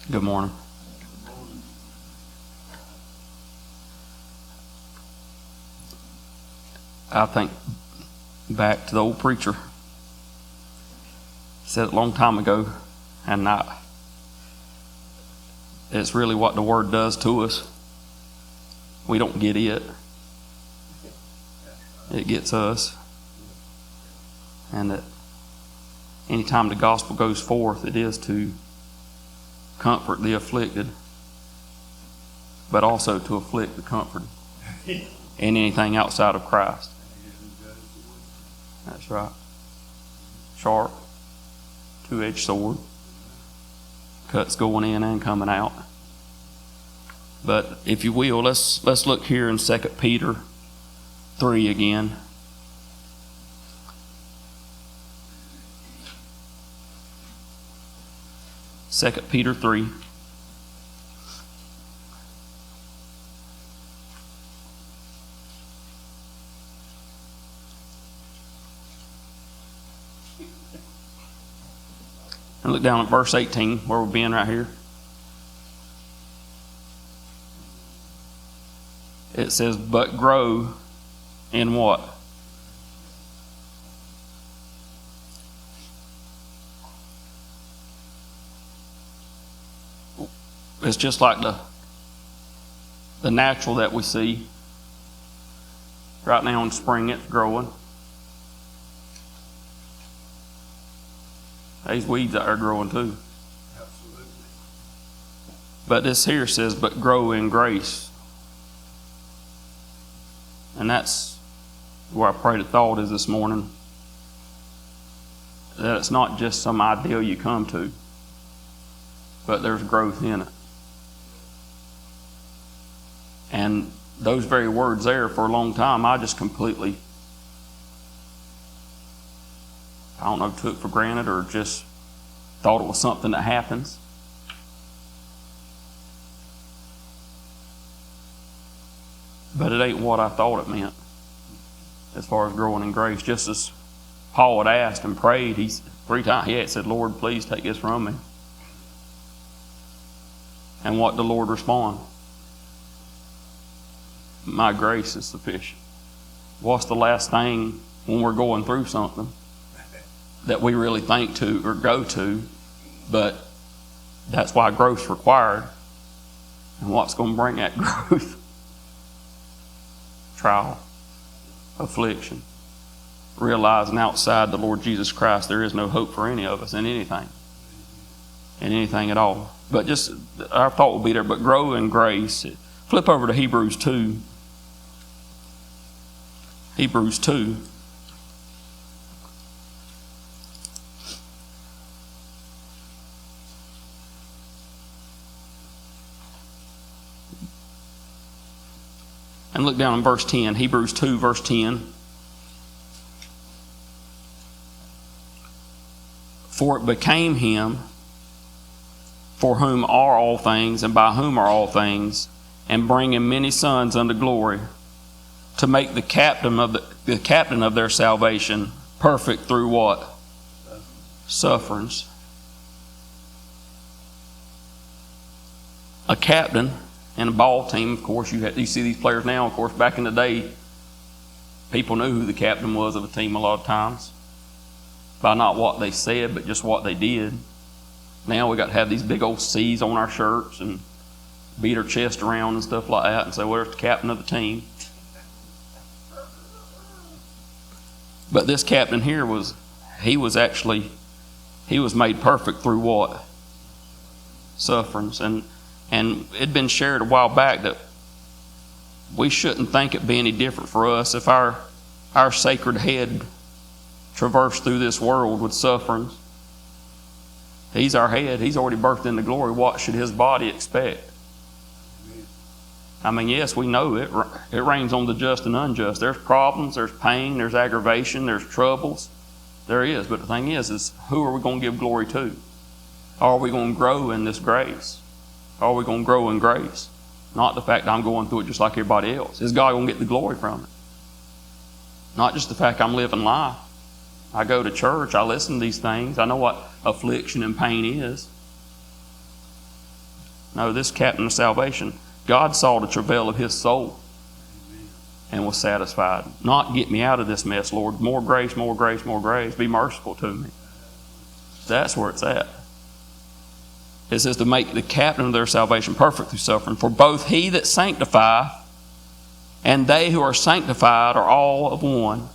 Good morning. I think back to the old preacher. He said it a long time ago, and it's really what the Word does to us. We don't get it. It gets us. And that anytime the gospel goes forth, it is to comfort the afflicted, but also to afflict the comforted in anything outside of Christ. That's right. Sharp, two-edged sword, cuts going in and coming out. But if you will, let's look here in 2 Peter 3 again. Second Peter 3. And look down at verse 18, where we're being right here. It says, but grow in what? It's just like the natural that we see. Right now in spring it's growing. These weeds are growing too. Absolutely. But this here says, but grow in grace. And that's where I pray the thought is this morning. That it's not just some ideal you come to, but there's growth in it. And those very words there, for a long time, I just completely, I don't know, took for granted or just thought it was something that happens. But it ain't what I thought it meant as far as growing in grace. Just as Paul had asked and prayed, he 3 times he had said, Lord, please take this from me. And what did the Lord respond? My grace is sufficient. What's the last thing when we're going through something that we really think to or go to? But that's why growth's required. And what's going to bring that growth? Trial, affliction, realizing outside the Lord Jesus Christ there is no hope for any of us in anything at all. But just our thought will be there, but grow in grace. Flip over to Hebrews 2. Hebrews 2. And look down in verse 10. Hebrews 2, verse 10. For it became him for whom are all things, and by whom are all things, and bringing many sons unto glory, to make the captain of their salvation perfect through what? Sufferings. A captain in a ball team, of course, you see these players now. Of course, back in the day, people knew who the captain was of a team a lot of times by not what they said, but just what they did. Now we got to have these big old C's on our shirts and beat our chest around and stuff like that and say, well, there's the captain of the team. But this captain here he was made perfect through what? Sufferings. And it'd been shared a while back that we shouldn't think it'd be any different for us if our sacred head traversed through this world with sufferings. He's our head. He's already birthed into glory. What should his body expect? I mean, yes, we know it rains on the just and unjust. There's problems, there's pain, there's aggravation, there's troubles. There is. But the thing is who are we going to give glory to? Are we going to grow in this grace? Are we going to grow in grace? Not the fact that I'm going through it just like everybody else. Is God going to get the glory from it? Not just the fact I'm living life. I go to church, I listen to these things, I know what affliction and pain is. No, this captain of salvation, God saw the travail of his soul and was satisfied. Not get me out of this mess, Lord. More grace, more grace, more grace. Be merciful to me. That's where it's at. It says to make the captain of their salvation perfect through suffering. For both he that sanctifieth and they who are sanctified are all of one.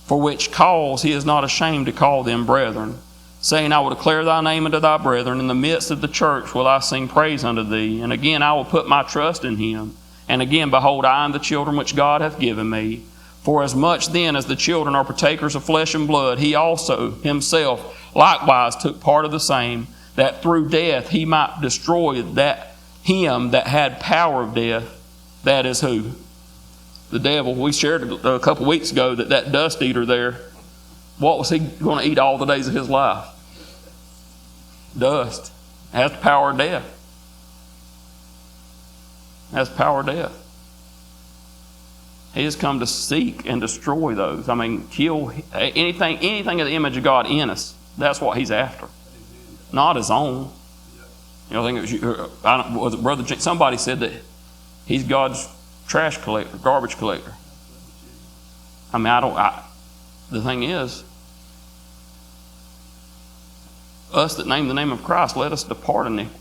For which cause he is not ashamed to call them brethren, saying, I will declare thy name unto thy brethren. In the midst of the church will I sing praise unto thee. And again I will put my trust in him. And again, behold, I am the children which God hath given me. For as much then as the children are partakers of flesh and blood, he also himself likewise took part of the same, that through death he might destroy him that had power of death. That is who? The devil. We shared a couple weeks ago that dust eater there, what was he going to eat all the days of his life? Dust. Has the power of death. Has the power of death. He has come to seek and destroy those. I mean, kill anything of the image of God in us. That's what he's after. Not his own. You know, I think it was you, was it Brother James? Somebody said that he's God's trash collector, garbage collector. I mean, the thing is, us that name the name of Christ, let us depart in iniquity.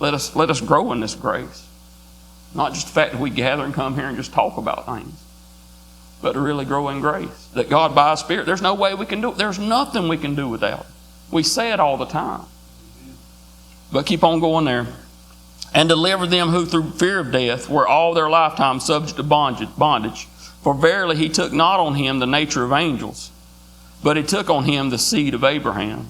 Let us grow in this grace. Not just the fact that we gather and come here and just talk about things, but to really grow in grace. That God by His Spirit, there's no way we can do it. There's nothing we can do without it. We say it all the time. But keep on going there. And deliver them who through fear of death were all their lifetime subject to bondage. For verily He took not on Him the nature of angels, but He took on Him the seed of Abraham.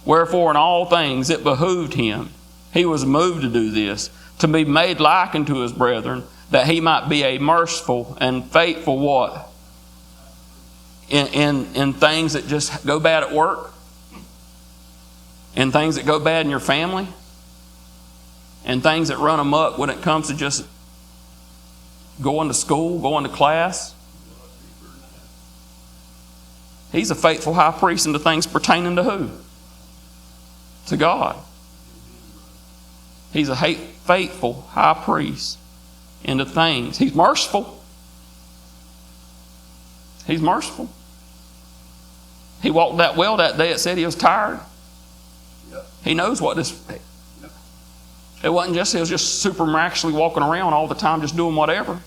Wherefore in all things it behooved Him, He was moved to do this, to be made like unto His brethren, that He might be a merciful and faithful what? In things that just go bad at work, in things that go bad in your family, and things that run amok when it comes to just going to school, going to class. He's a faithful high priest into things pertaining to who? To God. He's a faithful high priest into things. He's merciful. He's merciful. He walked that well that day. It said he was tired. He knows what this... It wasn't just, he was just super miraculously walking around all the time just doing whatever.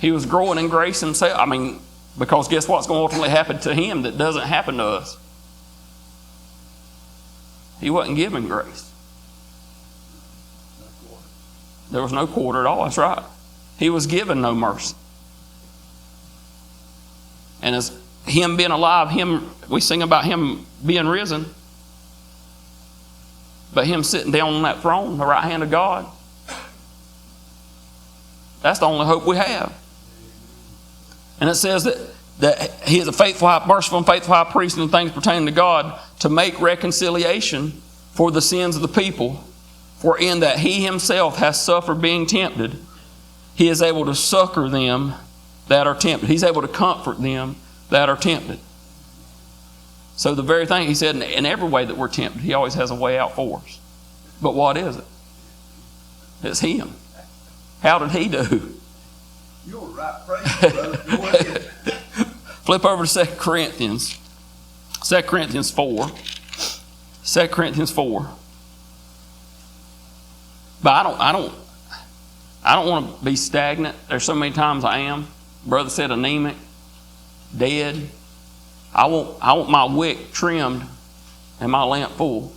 He was growing in grace himself. I mean, because guess what's going to ultimately happen to him that doesn't happen to us? He wasn't given grace. There was no quarter at all, that's right. He was given no mercy. And as him being alive, we sing about him being risen. But him sitting down on that throne, the right hand of God, that's the only hope we have. And it says that he is a faithful, merciful and faithful high priest in things pertaining to God, to make reconciliation for the sins of the people. For in that he himself has suffered being tempted, he is able to succor them that are tempted. He's able to comfort them that are tempted. So the very thing, he said, in every way that we're tempted, he always has a way out for us. But what is it? It's him. How did he do? You're right, praise brother. Go ahead. Flip over to 2 Corinthians. 2 Corinthians 4. 2 Corinthians 4. But I don't want to be stagnant. There's so many times I am. Brother said anemic, dead. I want my wick trimmed and my lamp full.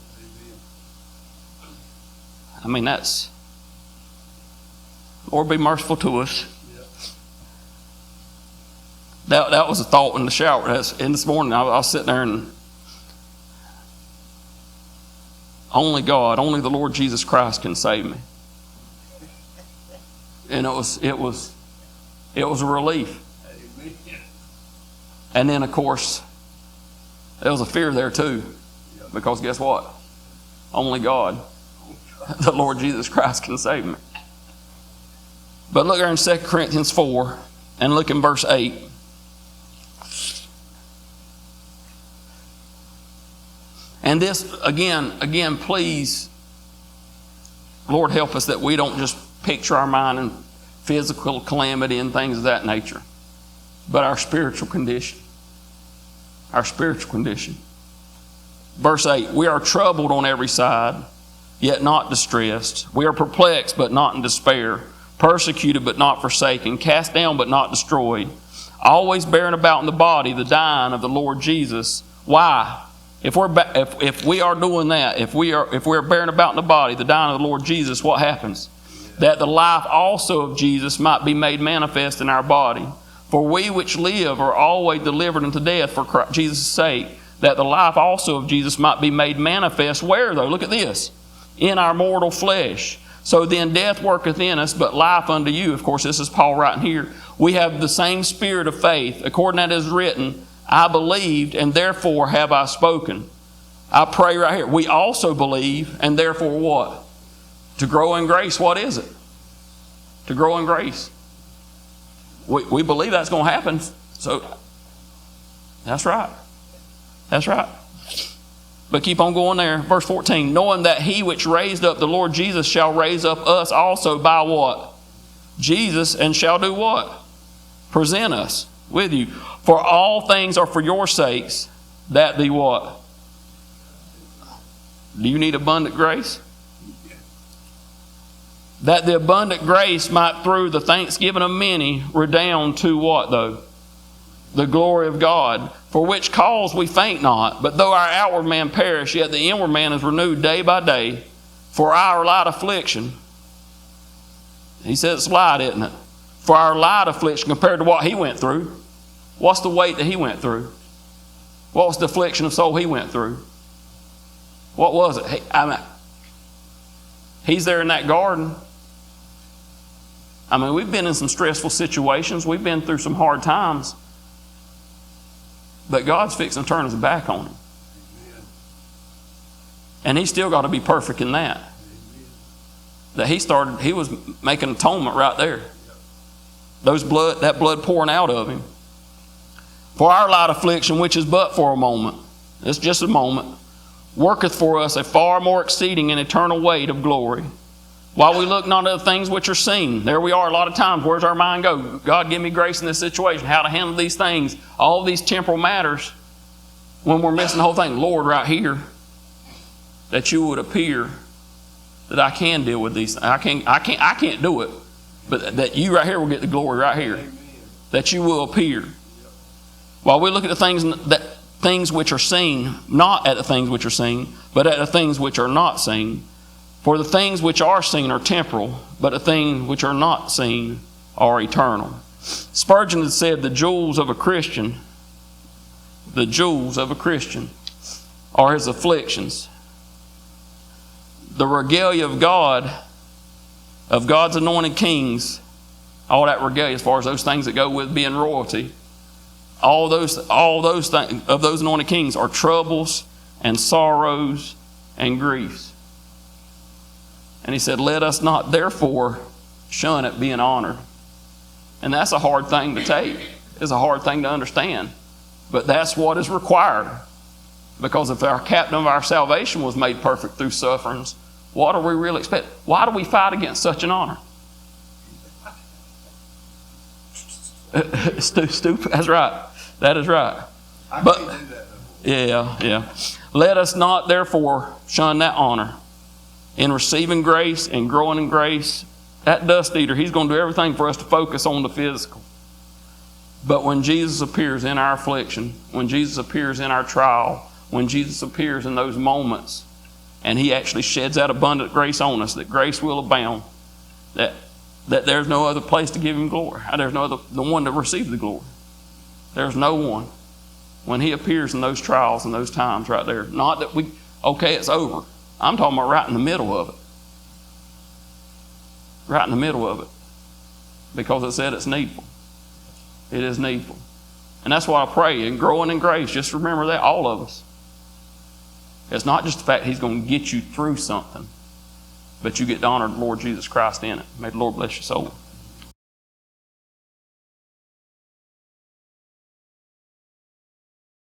I mean, that's... Lord, be merciful to us. That was a thought in the shower. And this morning I was sitting there and only God, only the Lord Jesus Christ can save me. And it was a relief. And then, of course, there was a fear there too. Because guess what? Only God, the Lord Jesus Christ, can save me. But look there in 2 Corinthians 4 and look in verse 8. And this, again, please Lord, help us that we don't just picture our mind in physical calamity and things of that nature, but our spiritual condition. Our spiritual condition. Verse 8, we are troubled on every side, yet not distressed. We are perplexed, but not in despair. Persecuted, but not forsaken. Cast down, but not destroyed. Always bearing about in the body the dying of the Lord Jesus. Why? If we are doing that, if we're bearing about in the body the dying of the Lord Jesus, what happens? That the life also of Jesus might be made manifest in our body. For we which live are always delivered unto death for Jesus' sake, that the life also of Jesus might be made manifest. Where though? Look at this. In our mortal flesh. So then death worketh in us, but life unto you. Of course, this is Paul writing here. We have the same spirit of faith. According to that is written, I believed, and therefore have I spoken. I pray right here. We also believe, and therefore what? To grow in grace. What is it? To grow in grace. We believe that's going to happen. So, that's right. That's right. But keep on going there. Verse 14. Knowing that he which raised up the Lord Jesus shall raise up us also by what? Jesus, and shall do what? Present us with you. For all things are for your sakes, that the what? Do you need abundant grace? That the abundant grace might through the thanksgiving of many redound to what though? The glory of God. For which cause we faint not, but though our outward man perish, yet the inward man is renewed day by day. For our light affliction, he said it's light, isn't it? For our light affliction compared to what he went through. What's the weight that he went through? What was the affliction of soul he went through? What was it? He's there in that garden. I mean, we've been in some stressful situations. We've been through some hard times. But God's fixing to turn his back on him. And he's still got to be perfect in that. That he was making atonement right there. That blood pouring out of him. For our light affliction, which is but for a moment, it's just a moment, worketh for us a far more exceeding and eternal weight of glory. While we look not at the things which are seen. There we are a lot of times. Where's our mind go? God, give me grace in this situation. How to handle these things. All these temporal matters. When we're missing the whole thing. Lord, right here. That you would appear that I can deal with these. I can't do it. But that you right here will get the glory right here. That you will appear. While we look at the things which are seen. Not at the things which are seen. But at the things which are not seen. For the things which are seen are temporal, but the things which are not seen are eternal. Spurgeon had said the jewels of a Christian are his afflictions. The regalia of God, of God's anointed kings, all that regalia as far as those things that go with being royalty, all those things of those anointed kings are troubles and sorrows and griefs. And he said, let us not therefore shun at being honored. And that's a hard thing to take. It's a hard thing to understand. But that's what is required. Because if our captain of our salvation was made perfect through sufferings, what are we really expecting? Why do we fight against such an honor? Stupid. That's right. That is right. But can't do that. Yeah. Let us not therefore shun that honor. In receiving grace and growing in grace, that dust eater, he's going to do everything for us to focus on the physical. But when Jesus appears in our affliction, when Jesus appears in our trial, when Jesus appears in those moments, and he actually sheds that abundant grace on us, that grace will abound, that there's no other place to give him glory. There's no other, the one to receive the glory. There's no one. When he appears in those trials and those times right there, not that it's over. I'm talking about right in the middle of it. Right in the middle of it. Because it said it's needful. It is needful. And that's why I pray, and growing in grace, just remember that, all of us. It's not just the fact he's going to get you through something, but you get to honor the Lord Jesus Christ in it. May the Lord bless your soul.